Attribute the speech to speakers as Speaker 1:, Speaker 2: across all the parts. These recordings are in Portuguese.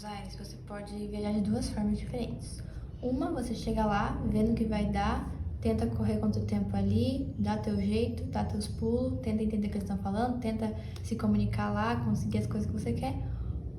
Speaker 1: Buenos Aires, você pode viajar de duas formas diferentes. Uma, você chega lá, vendo o que vai dar, tenta correr quanto tempo ali, dá teu jeito, dá teus pulos, tenta entender o que eles estão falando, tenta se comunicar lá, conseguir as coisas que você quer.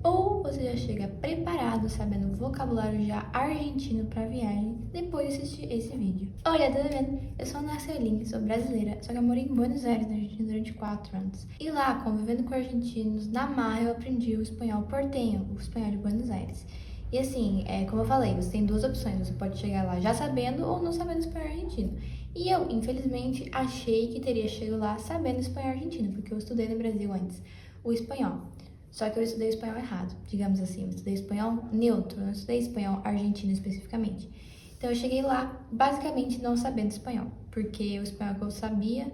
Speaker 1: Ou você já chega preparado, sabendo o vocabulário já argentino para viagem, depois de assistir esse vídeo. Olha, tá vendo? Eu sou a Narcelinha, sou brasileira, só que eu morei em Buenos Aires, na Argentina, durante 4 anos. E lá, convivendo com argentinos, na marra eu aprendi o espanhol porteño, o espanhol de Buenos Aires. E assim, como eu falei, você tem duas opções, você pode chegar lá já sabendo ou não sabendo espanhol argentino. E eu, infelizmente, achei que teria chegado lá sabendo espanhol argentino, porque eu estudei no Brasil antes o espanhol. Só que eu estudei espanhol errado, digamos assim. Eu estudei espanhol neutro, não estudei espanhol argentino especificamente. Então eu cheguei lá basicamente não sabendo espanhol, porque o espanhol que eu sabia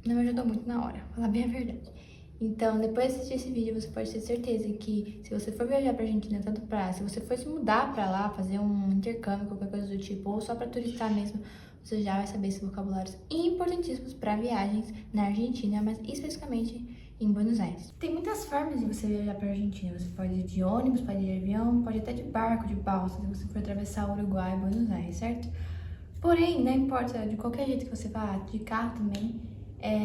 Speaker 1: não me ajudou muito na hora, vou falar bem a verdade. Então, depois de assistir esse vídeo, você pode ter certeza que se você for viajar pra Argentina, tanto pra, se você for se mudar pra lá, fazer um intercâmbio, qualquer coisa do tipo, ou só pra turistar mesmo, você já vai saber esses vocabulários importantíssimos para viagens na Argentina, mas especificamente em Buenos Aires. Tem muitas formas de você viajar para a Argentina. Você pode ir de ônibus, pode ir de avião, pode ir até de barco, de balsa, se você for atravessar o Uruguai e Buenos Aires, certo? Porém, não importa, de qualquer jeito que você vá, de carro também,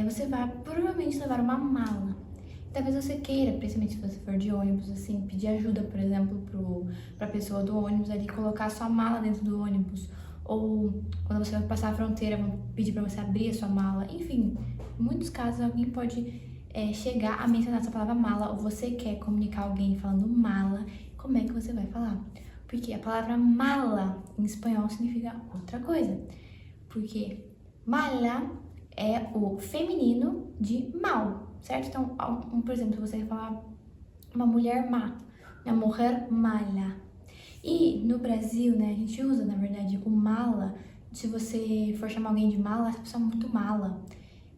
Speaker 1: você vai provavelmente levar uma mala. Talvez você queira, principalmente se você for de ônibus, assim, pedir ajuda, por exemplo, pra pessoa do ônibus ali, colocar sua mala dentro do ônibus. Ou quando você vai passar a fronteira, vão pedir pra você abrir a sua mala. Enfim, em muitos casos alguém pode chegar a mencionar essa palavra mala, ou você quer comunicar alguém falando mala, como é que você vai falar? Porque a palavra mala em espanhol significa outra coisa. Porque mala é o feminino de mal, certo? Então, por exemplo, você quer falar uma mulher má, uma mulher mala. E no Brasil, né, a gente usa, na verdade, o mala. Se você for chamar alguém de mala, essa pessoa é muito mala.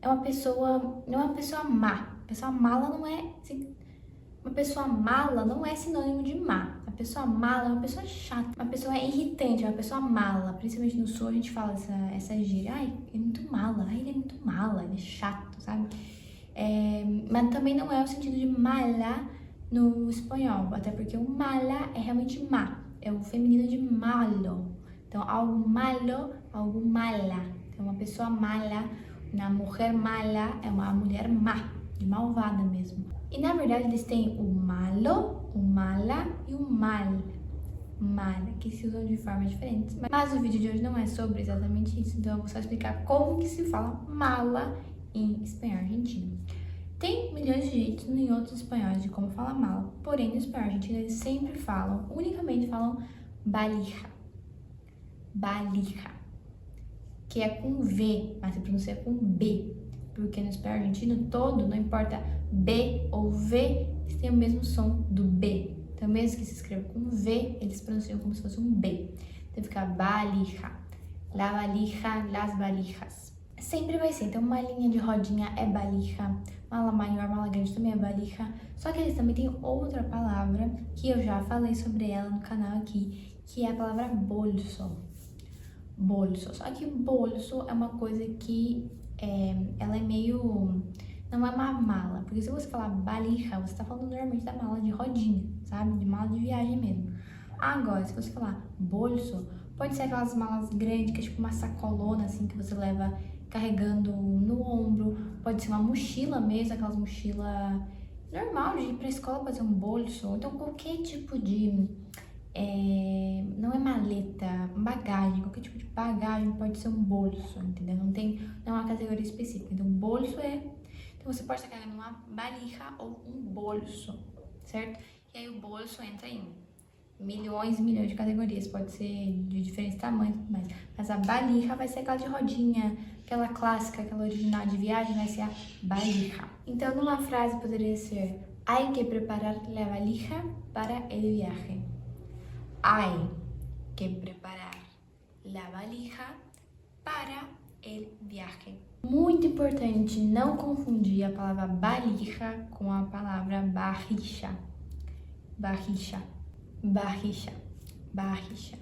Speaker 1: É uma pessoa, não é uma pessoa má. Pessoa mala não é, uma pessoa mala não é sinônimo de má. A pessoa mala é uma pessoa chata, uma pessoa irritante, é uma pessoa mala. Principalmente no sul a gente fala essa gíria. Ai, ele é muito mala, ai, ele é muito mala, ele é chato, sabe? Mas também não é o sentido de mala no espanhol, até porque o mala é realmente má, é o feminino de malo. Então, algo malo, algo mala. Então, uma pessoa mala, uma mulher mala é uma mulher má, de malvada mesmo. E na verdade eles têm o malo, o mala e o mal, mala, que se usam de formas diferentes. Mas o vídeo de hoje não é sobre exatamente isso, então eu vou só explicar como que se fala mala em espanhol argentino. Tem milhões de jeitos em outros espanhóis de como falar mala, porém no espanhol argentino eles sempre falam, unicamente falam valija, valija, que é com V, mas se pronuncia com B, porque no espanhol argentino todo, não importa B ou V, eles têm o mesmo som do B. Então mesmo que se escreva com V, eles pronunciam como se fosse um B. Então fica valija, la valija, las valijas. Sempre vai ser, então uma linha de rodinha é valija, mala maior, mala grande também é valija, só que eles também têm outra palavra, que eu já falei sobre ela no canal aqui, que é a palavra bolso. Bolso, só que bolso é uma coisa que ela é meio, não é uma mala, porque se você falar valija, você tá falando normalmente da mala de rodinha, sabe, de mala de viagem mesmo. Agora, se você falar bolso, pode ser aquelas malas grandes, que é tipo uma sacolona assim, que você leva carregando no ombro, pode ser uma mochila mesmo, aquelas mochila normal de ir pra escola, pode ser um bolso, então qualquer tipo de não é maleta, bagagem, qualquer tipo de bagagem pode ser um bolso, entendeu? Não é uma categoria específica. Então, bolso então você pode estar carregando uma valija ou um bolso, certo? E aí o bolso entra em milhões e milhões de categorias, pode ser de diferentes tamanhos, mas a valija vai ser aquela de rodinha, aquela clássica, aquela original de viagem, vai ser a valija. Então, numa frase poderia ser: hay que preparar la valija para el viaje. Hay que preparar la valija para el viaje. Muito importante não confundir a palavra valija com a palavra barricha. Barricha, barricha, barricha.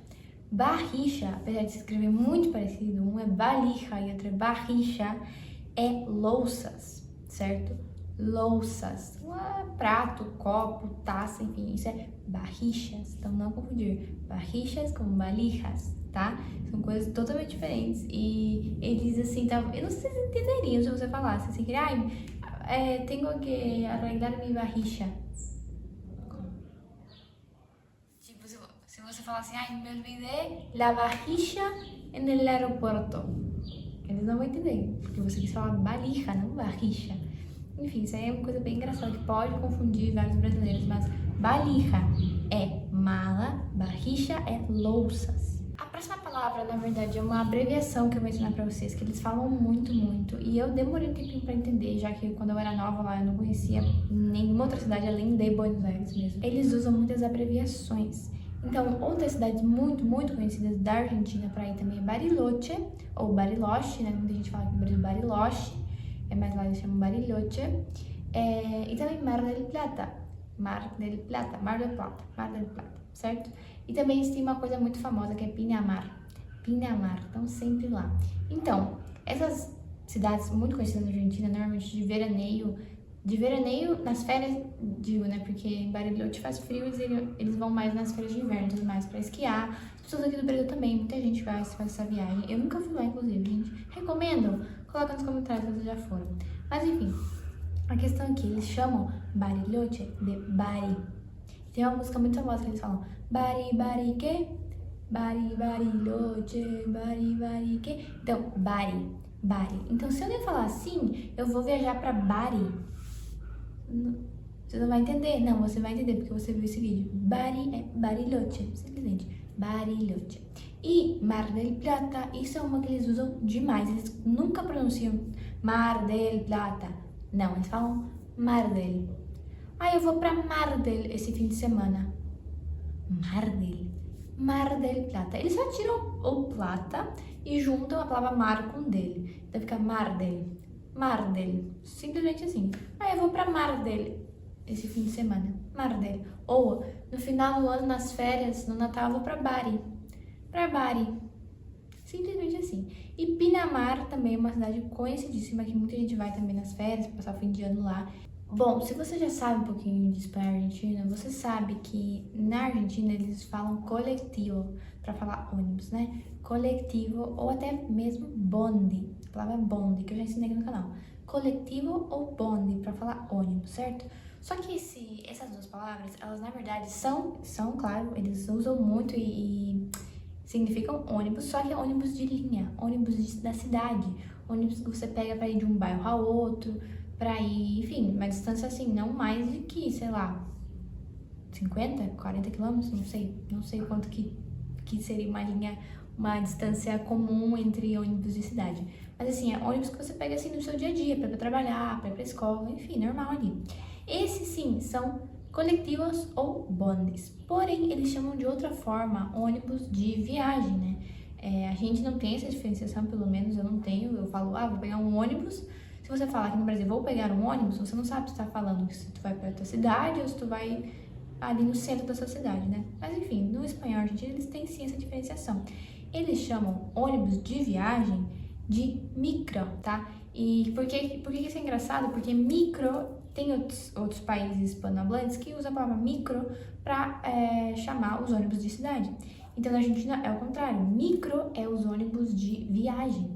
Speaker 1: Barricha, apesar de se escrever muito parecido, um é valija e outro é barricha, é louças, certo? louças. Prato, copo, taça, enfim, isso é barrixas. Então não confundir barrixas com valijas, tá? São coisas totalmente diferentes. E eles, assim, tá, eu não sei se vocês entenderiam se você falasse assim, que, tenho que arreglar minha barricha. Tipo, se você falar assim, me olvidé la barricha en el aeropuerto. Eles não vão entender, porque você quis falar valija, não barricha. Enfim, isso aí é uma coisa bem engraçada que pode confundir vários brasileiros, mas valija é mala, barricha é louças. A próxima palavra, na verdade, é uma abreviação que eu vou ensinar pra vocês, que eles falam muito, e eu demorei um tempinho pra entender, já que quando eu era nova lá eu não conhecia nenhuma outra cidade além de Buenos Aires mesmo. Eles usam muitas abreviações. Então, outras cidades muito conhecidas da Argentina para ir também é Bariloche, ou Bariloche, né? Muita gente fala que no Brasil Bariloche, mas lá eles chamam Bariloche. E também Mar del Plata, certo? E também tem uma coisa muito famosa que é Pinamar, estão sempre lá. Então, essas cidades muito conhecidas na Argentina, normalmente de veraneio nas férias, digo, né, porque em Bariloche faz frio e eles vão mais nas férias de inverno, tudo mais, pra esquiar. As pessoas aqui do Brasil também, muita gente faz essa viagem. Eu nunca fui lá, inclusive, gente. Recomendo? Coloca nos comentários se vocês já foram. Mas enfim, a questão aqui, eles chamam Bariloche de Bari. Tem uma música muito famosa que eles falam Bari, que? Bariloche, Bari, que? Então, Bari. Então, se eu nem falar assim, eu vou viajar pra Bari. Você não vai entender. Não, você vai entender porque você viu esse vídeo. Bari é Bariloche, simplesmente. Bariloche. E Mar del Plata, isso é uma que eles usam demais. Eles nunca pronunciam Mar del Plata. Não, eles falam Mar del. Eu vou pra Mar del esse fim de semana. Mar del Plata. Eles só tiram o plata e juntam a palavra mar com del. Então fica Mar del. Simplesmente assim. Eu vou pra Mar del esse fim de semana. Mar del. Ou, no final do ano, nas férias, no Natal, eu vou pra Bari. Simplesmente assim. E Pinamar também é uma cidade conhecidíssima, que muita gente vai também nas férias, pra passar o fim de ano lá. Bom, se você já sabe um pouquinho de espanhol argentino, você sabe que na Argentina eles falam coletivo para falar ônibus, né? Coletivo ou até mesmo bonde. A palavra bonde, que eu já ensinei aqui no canal. Coletivo ou bonde para falar ônibus, certo? Só que essas duas palavras, elas na verdade são, claro, eles usam muito e significam ônibus, só que é ônibus de linha, ônibus da cidade, ônibus que você pega para ir de um bairro a outro, pra ir, enfim, uma distância assim, não mais de que, sei lá, 50, 40 quilômetros, não sei quanto que seria uma distância comum entre ônibus de cidade. Mas assim, é ônibus que você pega assim no seu dia a dia, pra ir pra trabalhar, pra ir pra escola, enfim, normal ali. Esses sim, são coletivos ou bondes, porém eles chamam de outra forma ônibus de viagem, né? A gente não tem essa diferenciação, pelo menos eu não tenho, eu falo, vou pegar um ônibus. Se você falar aqui no Brasil, vou pegar um ônibus, você não sabe se tá falando se tu vai pra tua cidade ou se tu vai ali no centro da sua cidade, né? Mas enfim, no espanhol argentino eles têm sim essa diferenciação. Eles chamam ônibus de viagem de micro, tá? E por que isso é engraçado? Porque micro, tem outros países hispanohablantes que usam a palavra micro pra chamar os ônibus de cidade. Então na Argentina é o contrário, micro é os ônibus de viagem.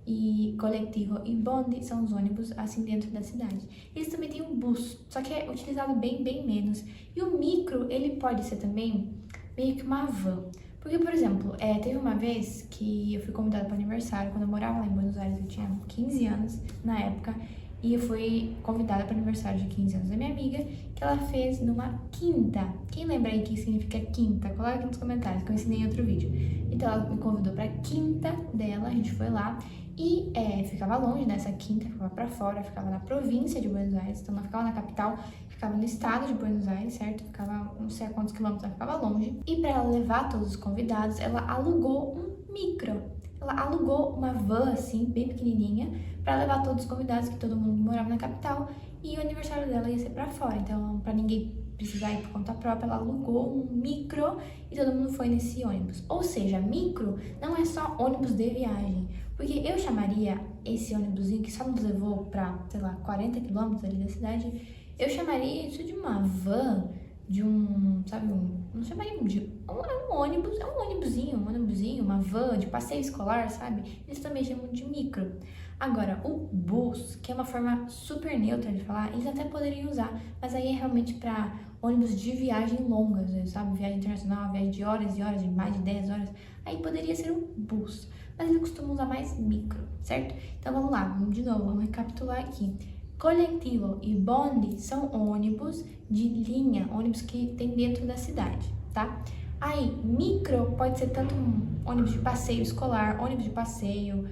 Speaker 1: E coletivo e bonde são os ônibus assim dentro da cidade. Eles também têm um bus, só que é utilizado bem menos. E o micro, ele pode ser também meio que uma van. Porque, por exemplo, teve uma vez que eu fui convidada para o aniversário, quando eu morava lá em Buenos Aires, eu tinha 15 anos na época, e eu fui convidada para o aniversário de 15 anos da minha amiga, que ela fez numa quinta. Quem lembra aí que significa quinta? Coloca aqui nos comentários, que eu ensinei em outro vídeo. Então ela me convidou para a quinta dela, a gente foi lá, e ficava longe, né? Essa quinta ficava pra fora, ficava na província de Buenos Aires, então não ficava na capital, ficava no estado de Buenos Aires, certo? Ficava não sei a quantos quilômetros, ela ficava longe. E para ela levar todos os convidados, ela alugou um micro. Ela alugou uma van, assim, bem pequenininha, para levar todos os convidados, que todo mundo morava na capital, e o aniversário dela ia ser pra fora. Então, para ninguém precisar ir por conta própria, ela alugou um micro e todo mundo foi nesse ônibus. Ou seja, micro não é só ônibus de viagem. Porque eu chamaria esse ônibusinho que só nos levou pra, sei lá, 40 quilômetros ali da cidade, eu chamaria isso de uma van, de um, sabe, não chamaria de um ônibus, é um ônibusinho, uma van de passeio escolar, sabe? Eles também chamam de micro. Agora, o bus, que é uma forma super neutra de falar, eles até poderiam usar, mas aí é realmente para ônibus de viagem longa, às vezes, sabe? Viagem internacional, viagem de horas e horas, de mais de 10 horas, aí poderia ser um bus, mas eles costumam usar mais micro, certo? Então vamos lá, vamos de novo, vamos recapitular aqui. Coletivo e bonde são ônibus de linha, ônibus que tem dentro da cidade, tá? Aí, micro pode ser tanto um ônibus de passeio escolar, ônibus de passeio,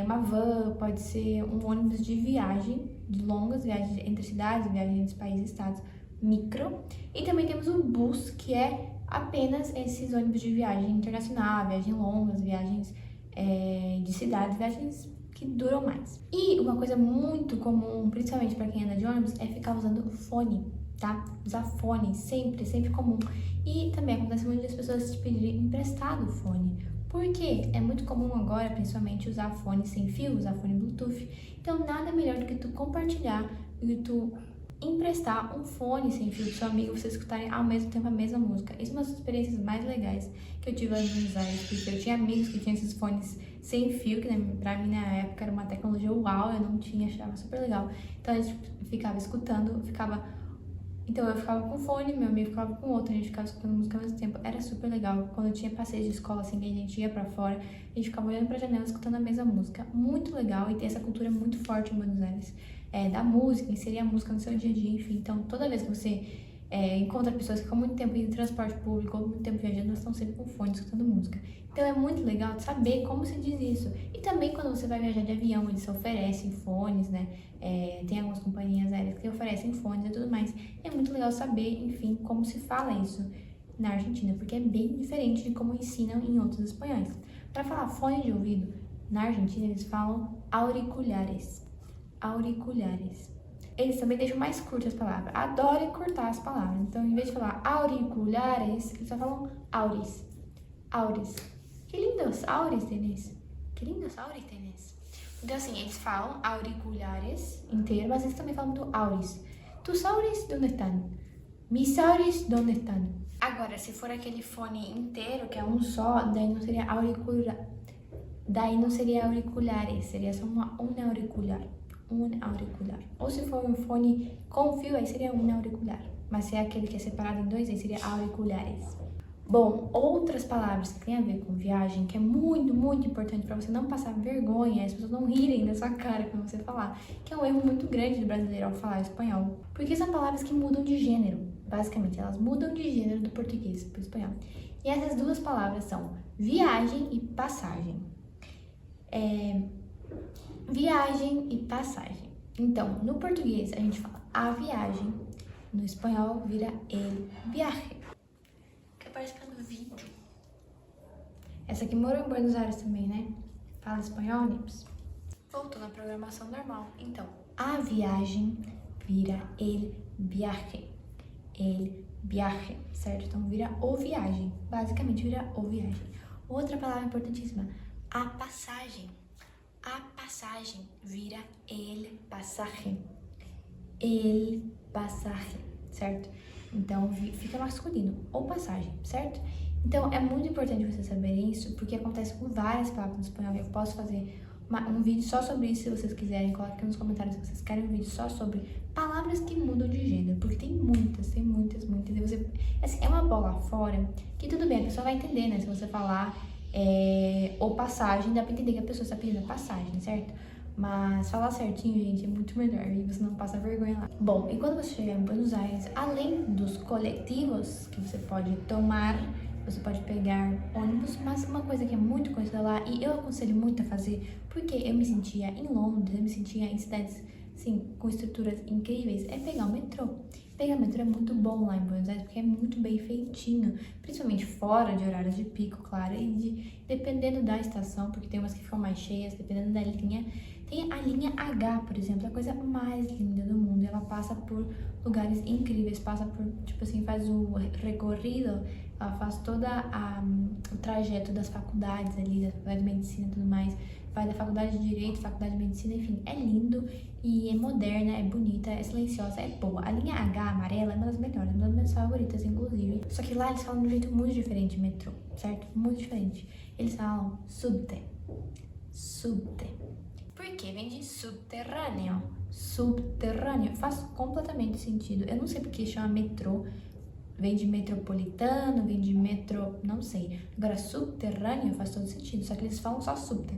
Speaker 1: uma van, pode ser um ônibus de viagem, de longas viagens entre cidades, viagens entre países e estados, micro. E também temos o bus, que é apenas esses ônibus de viagem internacional, viagens longas, viagens de cidades, viagens que duram mais. E uma coisa muito comum, principalmente para quem anda de ônibus, é ficar usando fone, tá? Usar fone, sempre, sempre comum. E também acontece muito das pessoas te pedirem emprestado o fone. Porque é muito comum agora, principalmente, usar fone sem fio, usar fone Bluetooth. Então, nada melhor do que tu compartilhar e tu emprestar um fone sem fio do seu amigo, vocês escutarem ao mesmo tempo a mesma música. Isso é uma das experiências mais legais que eu tive nos Buenos Aires, porque eu tinha amigos que tinham esses fones sem fio, que pra mim na época era uma tecnologia uau, eu não tinha, achava super legal. Então a gente ficava escutando, então eu ficava com fone, meu amigo ficava com outro, a gente ficava escutando música ao mesmo tempo. Era super legal. Quando eu tinha passeio de escola, assim, que a gente ia pra fora, a gente ficava olhando pra janela, escutando a mesma música. Muito legal, e tem essa cultura muito forte em Buenos Aires, da música, inserir a música no seu dia a dia, enfim. Então, toda vez que você encontra pessoas que ficam muito tempo em transporte público ou muito tempo viajando, elas estão sempre com fone, escutando música. Então, é muito legal de saber como se diz isso. E também, quando você vai viajar de avião, eles oferecem fones, né? Tem algumas companhias aéreas que oferecem fones e tudo mais. E é muito legal saber, enfim, como se fala isso na Argentina, porque é bem diferente de como ensinam em outros espanhóis. Para falar fone de ouvido, na Argentina eles falam auriculares. Auriculares. Eles também deixam mais curtas as palavras. Adoro encurtar as palavras. Então, em vez de falar auriculares, eles só falam auris. Auris. Que lindos auris tenés. Que lindos auris tenés. Então, assim, eles falam auriculares inteiro, mas eles também falam do auris. Tus auris, onde estão? Mis auris, onde estão? Agora, se for aquele fone inteiro, que é um só, daí não seria auricular. Daí não seria auriculares, seria só um auricular. Um auricular. Ou se for um fone com fio, aí seria um auricular. Mas se é aquele que é separado em dois, aí seria auriculares. Bom, outras palavras que tem a ver com viagem, que é muito, muito importante para você não passar vergonha, as pessoas não rirem da sua cara quando você falar, que é um erro muito grande do brasileiro ao falar espanhol. Porque são palavras que mudam de gênero, basicamente, elas mudam de gênero do português para o espanhol. E essas duas palavras são viagem e passagem. Viagem e passagem. Então, no português a gente fala a viagem, no espanhol vira el viaje. Que aparece no vídeo. Essa aqui morou em Buenos Aires também, né? Fala espanhol, Nips? Voltou na programação normal. Então, a viagem vira el viaje. El viaje, certo? Então vira o viagem. Basicamente vira o viagem. Outra palavra importantíssima, a passagem. A passagem vira el pasaje. El pasaje, certo? Então, fica masculino, ou passagem, certo? Então, é muito importante você saber isso, porque acontece com várias palavras no espanhol. Eu posso fazer um vídeo só sobre isso, se vocês quiserem. Coloque aqui nos comentários se vocês querem um vídeo só sobre palavras que mudam de gênero, porque tem muitas. E você, assim, é uma bola fora, que tudo bem, a pessoa vai entender, né? Se você falar ou passagem, dá pra entender que a pessoa está pedindo a passagem, certo? Mas falar certinho, gente, é muito melhor e você não passa vergonha lá. Bom, e quando você chegar em Buenos Aires, além dos coletivos que você pode tomar, você pode pegar ônibus, mas uma coisa que é muito conhecida lá e eu aconselho muito a fazer, porque eu me sentia em Londres, eu me sentia em cidades, assim, com estruturas incríveis, é pegar o metrô. Pegar o metrô é muito bom lá em Buenos Aires, porque é muito bem feitinho, principalmente fora de horários de pico, claro, e dependendo da estação, porque tem umas que ficam mais cheias, dependendo da linha, Tem a linha H, por exemplo, a coisa mais linda do mundo. Ela passa por lugares incríveis, passa por, tipo assim, faz o recorrido, ela faz o trajeto das faculdades ali, da faculdade de medicina e tudo mais. Vai da faculdade de Direito, faculdade de Medicina, enfim, é lindo e é moderna, é bonita, é silenciosa, é boa. A linha H amarela é uma das melhores, uma das minhas favoritas, inclusive. Só que lá eles falam de um jeito muito diferente, metrô, certo? Muito diferente. Eles falam subte. Subte. Por quê? Vem de subterrâneo. Subterrâneo faz completamente sentido. Eu não sei porque chama metrô. Vem de metropolitano, vem de metro, não sei. Agora, subterrâneo faz todo sentido, só que eles falam só subte.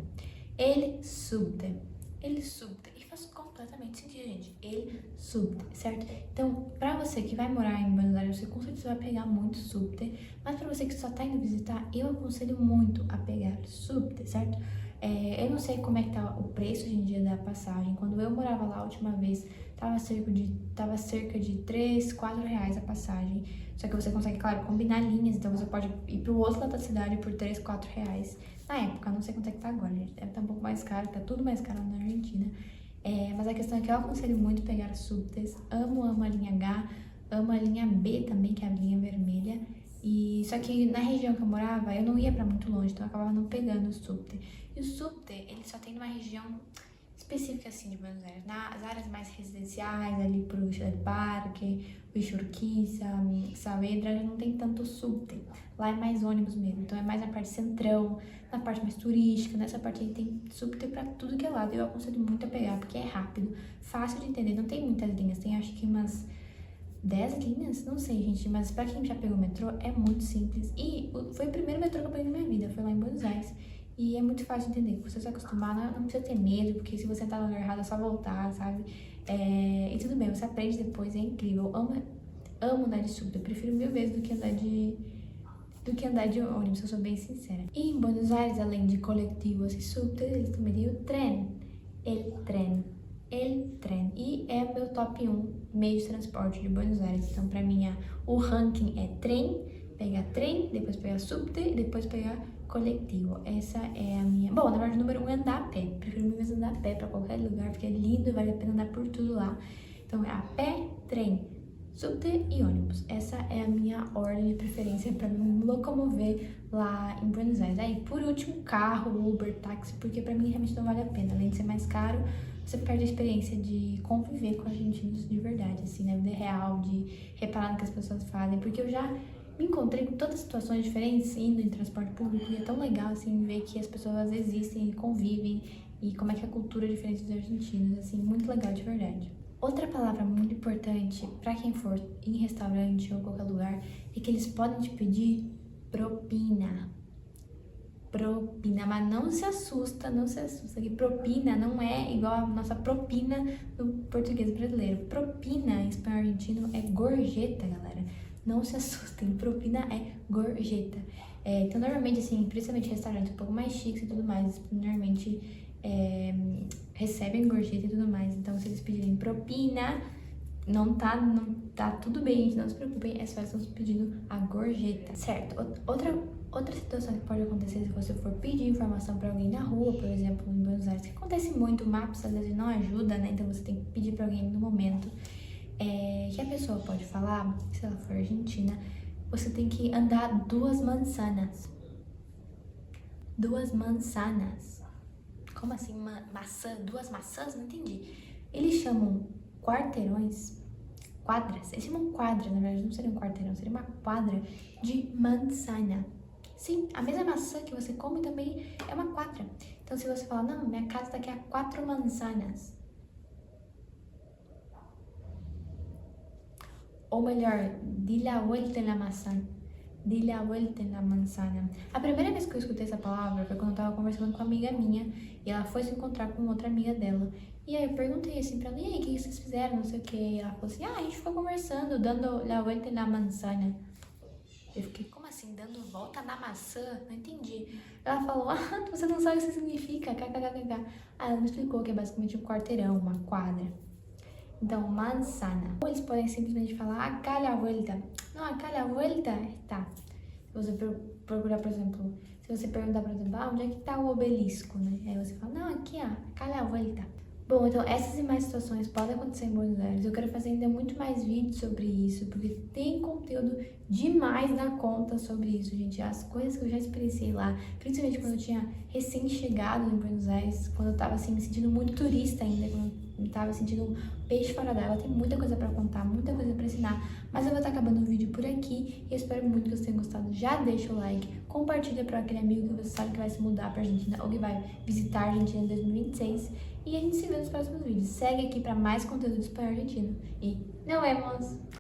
Speaker 1: Ele subte. Ele subte. E faz completamente sentido, gente. Ele subte, certo? Então, pra você que vai morar em Buenos Aires, você com certeza vai pegar muito subte. Mas pra você que só tá indo visitar, eu aconselho muito a pegar subte, certo? Eu não sei como é que tá o preço hoje em dia da passagem. Quando eu morava lá a última vez, tava cerca de 3, 4 reais a passagem. Só que você consegue, claro, combinar linhas, então você pode ir pro outro lado da cidade por 3, 4 reais. Na época, não sei quanto é que tá agora, gente. Deve estar um pouco mais caro, tá tudo mais caro na Argentina. Mas a questão é que eu aconselho muito pegar subtes. Amo a linha H, amo a linha B também, que é a linha vermelha. E só que na região que eu morava, eu não ia pra muito longe, então eu acabava não pegando o subte. E o subte, ele só tem numa região específica assim de Buenos Aires, nas áreas mais residenciais, ali pro Villa del Parque, Urquiza, Saavedra, já não tem tanto subte. Lá é mais ônibus mesmo, então é mais na parte centrão, na parte mais turística, nessa parte aí tem subte pra tudo que é lado. Eu aconselho muito a pegar, porque é rápido, fácil de entender, não tem muitas linhas, tem acho que umas 10 linhas, não sei, gente, mas pra quem já pegou o metrô, é muito simples. E foi o primeiro metrô que eu peguei na minha vida, foi lá em Buenos Aires. E é muito fácil de entender, você se acostumar, não precisa ter medo, porque se você entrar no lugar errado é só voltar, sabe? E tudo bem, você aprende depois, é incrível. Amo andar de subte, eu prefiro mil vezes do que andar de ônibus, eu sou bem sincera. E em Buenos Aires, além de coletivos e subtes, eles também têm o trem. El trem. E é o meu top 1 meio de transporte de Buenos Aires. Então, pra mim, o ranking é trem, depois pegar subte e depois pegar coletivo. Essa é a minha... Bom, na verdade, o número 1 é andar a pé. Prefiro mil vezes andar a pé pra qualquer lugar, porque é lindo, vale a pena andar por tudo lá. Então, é a pé, trem, subte e ônibus. Essa é a minha ordem de preferência pra me locomover lá em Buenos Aires. Aí, por último, carro, Uber, táxi, porque pra mim realmente não vale a pena. Além de ser mais caro, você perde a experiência de conviver com argentinos de verdade, assim, na vida real, de reparar no que as pessoas fazem. Porque eu já me encontrei com todas as situações diferentes indo em transporte público e é tão legal, assim, ver que as pessoas existem e convivem e como é que a cultura é diferente dos argentinos, assim, muito legal de verdade. Outra palavra muito importante para quem for em restaurante ou qualquer lugar é que eles podem te pedir propina. Propina, mas não se assusta, que propina não é igual a nossa propina do português brasileiro. Propina em espanhol argentino é gorjeta, galera. Não se assustem, propina é gorjeta. Então, normalmente, assim, principalmente restaurantes um pouco mais chiques e tudo mais, normalmente recebem gorjeta e tudo mais. Então, se eles pedirem propina, não tá tudo bem, gente, não se preocupem, é só estamos pedindo a gorjeta, certo? Outra situação que pode acontecer se você for pedir informação para alguém na rua, por exemplo, em Buenos Aires, que acontece muito, o Maps às vezes não ajuda, né? Então, você tem que pedir para alguém no momento. Que a pessoa pode falar, se ela for argentina, você tem que andar 2 manzanas. 2 manzanas. Como assim, maçã? 2 maçãs? Não entendi. Eles chamam quarteirões, quadras. Eles chamam quadra, na verdade, não seria um quarteirão, seria uma quadra de manzana. Sim, a mesma maçã que você come também é uma quadra. Então, se você falar, não, minha casa daqui a 4 manzanas. Ou melhor, di la vuelta en la manzana. Di la vuelta en la manzana. A primeira vez que eu escutei essa palavra foi quando eu tava conversando com uma amiga minha e ela foi se encontrar com outra amiga dela. E aí eu perguntei assim pra ela, e aí, o que vocês fizeram, não sei o que. E ela falou assim, a gente ficou conversando, dando la vuelta en la manzana. Eu fiquei, como assim, dando volta na maçã? Não entendi. Ela falou, você não sabe o que isso significa, kkkk. Aí ela me explicou que é basicamente um quarteirão, uma quadra. Então, manzana. Ou eles podem simplesmente falar, acá la vuelta. Não, acá la vuelta, tá. Se você procurar, por exemplo, se você perguntar, por exemplo, onde é que tá o obelisco, né? Aí você fala, não, aqui, ó, calhau, ali tá. Bom, então essas e mais situações podem acontecer em Buenos Aires. Eu quero fazer ainda muito mais vídeos sobre isso, porque tem conteúdo demais na conta sobre isso, gente. As coisas que eu já experienciei lá, principalmente quando eu tinha recém-chegado em Buenos Aires, quando eu tava assim, me sentindo muito turista ainda, quando eu tava sentindo um peixe fora d'água. Tem muita coisa pra contar, muita coisa pra ensinar, mas eu vou estar acabando o vídeo por aqui e eu espero muito que vocês tenham gostado. Já deixa o like, compartilha pra aquele amigo que você sabe que vai se mudar pra Argentina ou que vai visitar a Argentina em 2026. E a gente se vê nos próximos vídeos. Segue aqui para mais conteúdo do espanhol argentino. E nos vemos!